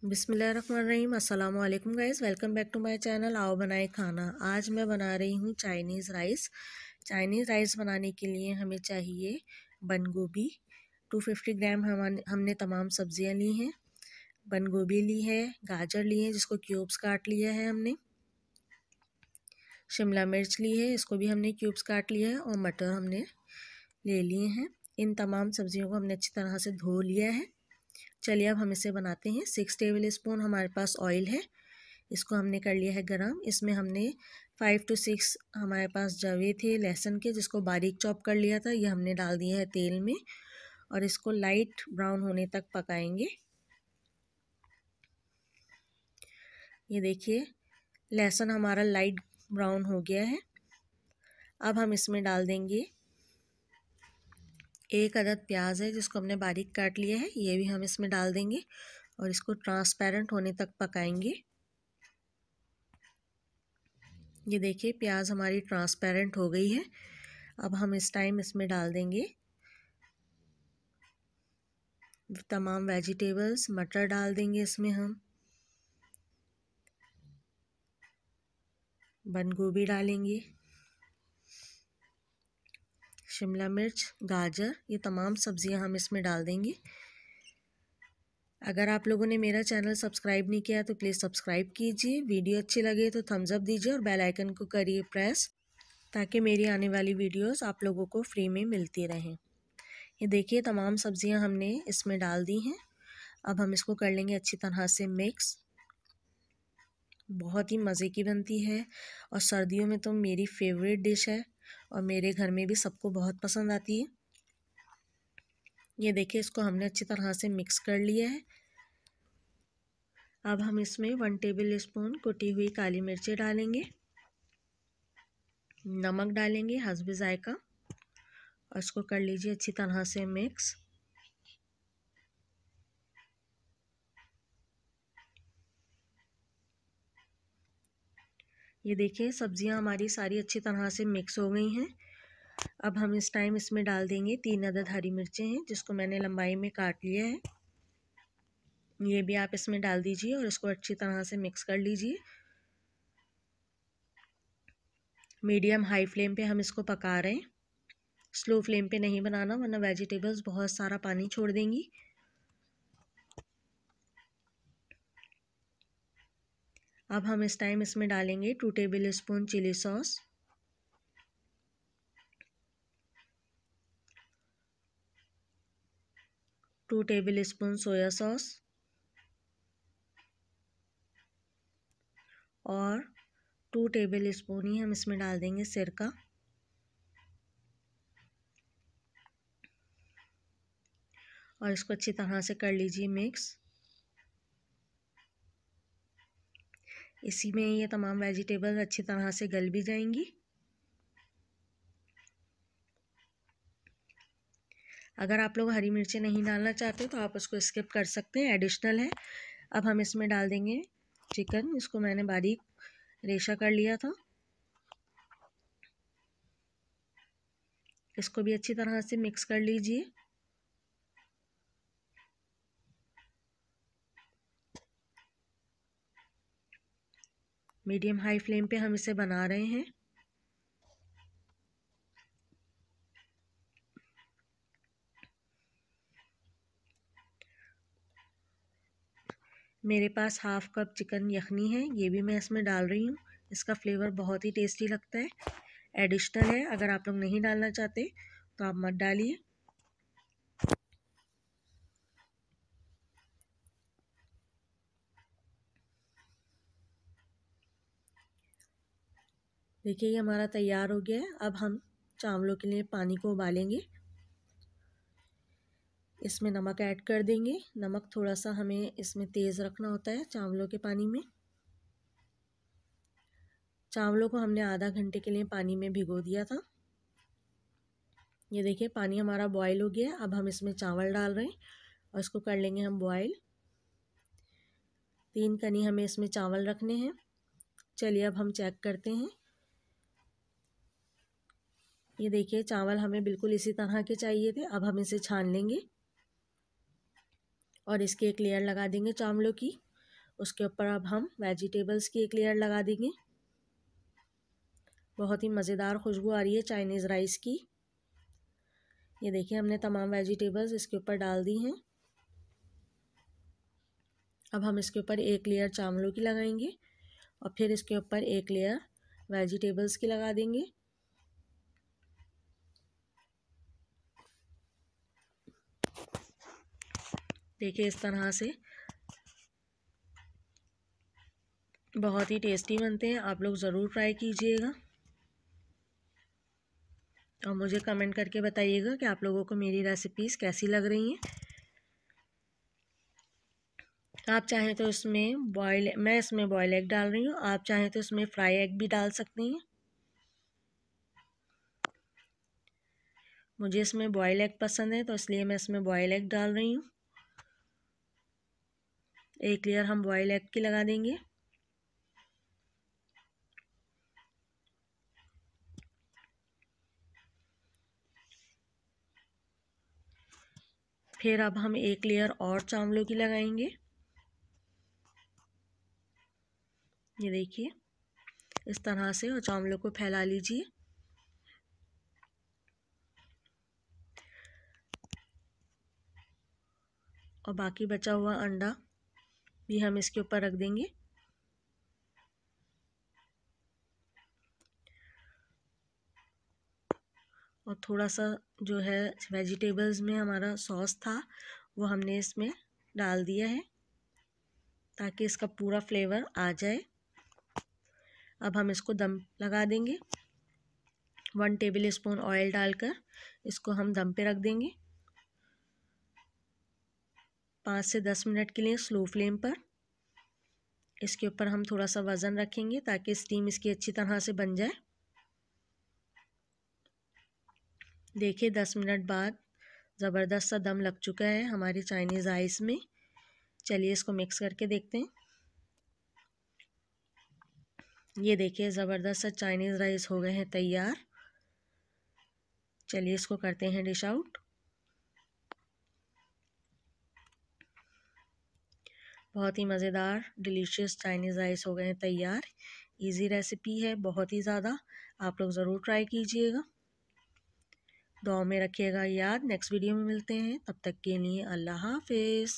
बिस्मिल्लाहिर्रहमानिर्रहीम। अस्सलाम वालेकुम guys, welcome back to my channel. आओ बनाए खाना। आज मैं बना रही हूँ चाइनीज़ राइस। चाइनीज़ राइस बनाने के लिए हमें चाहिए बंद गोभी 250 ग्राम। हमने तमाम सब्जियाँ ली हैं। बंद गोभी ली है, गाजर ली है जिसको क्यूब्स काट लिया है हमने, शिमला मिर्च ली है, इसको भी हमने क्यूब्स काट लिया है, और मटर हमने ले लिए हैं। इन तमाम सब्जियों को हमने अच्छी तरह से धो लिया है। चलिए अब हम इसे बनाते हैं। 6 टेबल स्पून हमारे पास ऑयल है, इसको हमने कर लिया है गरम। इसमें हमने 5 to 6 हमारे पास जवे थे लहसुन के, जिसको बारीक चॉप कर लिया था, ये हमने डाल दिया है तेल में, और इसको लाइट ब्राउन होने तक पकाएंगे। ये देखिए लहसुन हमारा लाइट ब्राउन हो गया है। अब हम इसमें डाल देंगे 1 अदद प्याज है जिसको हमने बारीक काट लिया है, ये भी हम इसमें डाल देंगे और इसको ट्रांसपेरेंट होने तक पकाएंगे। ये देखिए प्याज हमारी ट्रांसपेरेंट हो गई है। अब हम इस टाइम इसमें डाल देंगे तमाम वेजिटेबल्स। मटर डाल देंगे इसमें, हम बंद गोभी डालेंगे, शिमला मिर्च, गाजर, ये तमाम सब्जियां हम इसमें डाल देंगे। अगर आप लोगों ने मेरा चैनल सब्सक्राइब नहीं किया तो प्लीज़ सब्सक्राइब कीजिए। वीडियो अच्छी लगे तो थम्स अप दीजिए और बेल आइकन को करिए प्रेस, ताकि मेरी आने वाली वीडियोस आप लोगों को फ्री में मिलती रहें। ये देखिए तमाम सब्जियां हमने इसमें डाल दी हैं। अब हम इसको कर लेंगे अच्छी तरह से मिक्स। बहुत ही मज़े की बनती है और सर्दियों में तो मेरी फेवरेट डिश है और मेरे घर में भी सबको बहुत पसंद आती है। ये देखिए इसको हमने अच्छी तरह से मिक्स कर लिया है। अब हम इसमें 1 टेबल स्पून कुटी हुई काली मिर्चें डालेंगे, नमक डालेंगे हस्बे जायका, और इसको कर लीजिए अच्छी तरह से मिक्स। ये देखिए सब्जियां हमारी सारी अच्छी तरह से मिक्स हो गई हैं। अब हम इस टाइम इसमें डाल देंगे 3 अदद हरी मिर्चें हैं जिसको मैंने लंबाई में काट लिया है, ये भी आप इसमें डाल दीजिए और इसको अच्छी तरह से मिक्स कर लीजिए। मीडियम हाई फ्लेम पे हम इसको पका रहे हैं, स्लो फ्लेम पे नहीं बनाना वरना वेजिटेबल्स बहुत सारा पानी छोड़ देंगी। अब हम इस टाइम इसमें डालेंगे 2 tablespoon chili sauce, 2 tablespoon soya sauce और 2 टेबल स्पून ही हम इसमें डाल देंगे सिरका। और इसको अच्छी तरह से कर लीजिए मिक्स। इसी में ये तमाम वेजिटेबल्स अच्छी तरह से गल भी जाएंगी। अगर आप लोग हरी मिर्चें नहीं डालना चाहते तो आप उसको स्किप कर सकते हैं, एडिशनल है। अब हम इसमें डाल देंगे चिकन, इसको मैंने बारीक रेशा कर लिया था, इसको भी अच्छी तरह से मिक्स कर लीजिए। मीडियम हाई फ्लेम पे हम इसे बना रहे हैं। मेरे पास हाफ कप चिकन यखनी है, ये भी मैं इसमें डाल रही हूँ। इसका फ्लेवर बहुत ही टेस्टी लगता है, एडिशनल है। अगर आप लोग नहीं डालना चाहते तो आप मत डालिए। देखिए ये हमारा तैयार हो गया है। अब हम चावलों के लिए पानी को उबालेंगे। इसमें नमक ऐड कर देंगे। नमक थोड़ा सा हमें इसमें तेज़ रखना होता है चावलों के पानी में। चावलों को हमने आधा घंटे के लिए पानी में भिगो दिया था। ये देखिए पानी हमारा बॉईल हो गया। अब हम इसमें चावल डाल रहे हैं और इसको कर लेंगे हम बॉईल। 3 कनी हमें इसमें चावल रखने हैं। चलिए अब हम चेक करते हैं। ये देखिए चावल हमें बिल्कुल इसी तरह के चाहिए थे। अब हम इसे छान लेंगे और इसकी एक लेयर लगा देंगे चावलों की। उसके ऊपर अब हम वेजिटेबल्स की एक लेयर लगा देंगे। बहुत ही मज़ेदार खुशबू आ रही है चाइनीज़ राइस की। ये देखिए हमने तमाम वेजिटेबल्स इसके ऊपर डाल दी हैं। अब हम इसके ऊपर एक लेयर चावलों की लगाएंगे और फिर इसके ऊपर एक लेयर वेजिटेबल्स की लगा देंगे। देखिए इस तरह से बहुत ही टेस्टी बनते हैं, आप लोग ज़रूर ट्राई कीजिएगा और मुझे कमेंट करके बताइएगा कि आप लोगों को मेरी रेसिपीज़ कैसी लग रही हैं। आप चाहें तो मैं इसमें बॉयल एग डाल रही हूँ, आप चाहें तो इसमें फ्राई एग भी डाल सकती हैं। मुझे इसमें बॉयल एग पसंद है तो इसलिए मैं इसमें बॉयल एग डाल रही हूँ। एक लेयर हम बॉयल एग की लगा देंगे। फिर अब हम एक लेयर और चावलों की लगाएंगे। ये देखिए इस तरह से, और चावलों को फैला लीजिए। और बाकी बचा हुआ अंडा भी हम इसके ऊपर रख देंगे। और थोड़ा सा जो है वेजिटेबल्स में हमारा सॉस था वो हमने इसमें डाल दिया है ताकि इसका पूरा फ्लेवर आ जाए। अब हम इसको दम लगा देंगे। 1 टेबल स्पून ऑयल डालकर इसको हम दम पे रख देंगे 5 से 10 मिनट के लिए स्लो फ्लेम पर। इसके ऊपर हम थोड़ा सा वज़न रखेंगे ताकि स्टीम इसकी अच्छी तरह से बन जाए। देखिए 10 मिनट बाद ज़बरदस्त सा दम लग चुका है हमारी चाइनीज़ राइस में। चलिए इसको मिक्स करके देखते हैं। ये देखिए ज़बरदस्त सा चाइनीज़ राइस हो गए हैं तैयार। चलिए इसको करते हैं डिश आउट। बहुत ही मज़ेदार डिलीशियस चाइनीज़ राइस हो गए हैं तैयार। इजी रेसिपी है बहुत ही ज़्यादा, आप लोग ज़रूर ट्राई कीजिएगा। दुआ में रखिएगा याद। नेक्स्ट वीडियो में मिलते हैं, तब तक के लिए अल्लाह हाफिज़।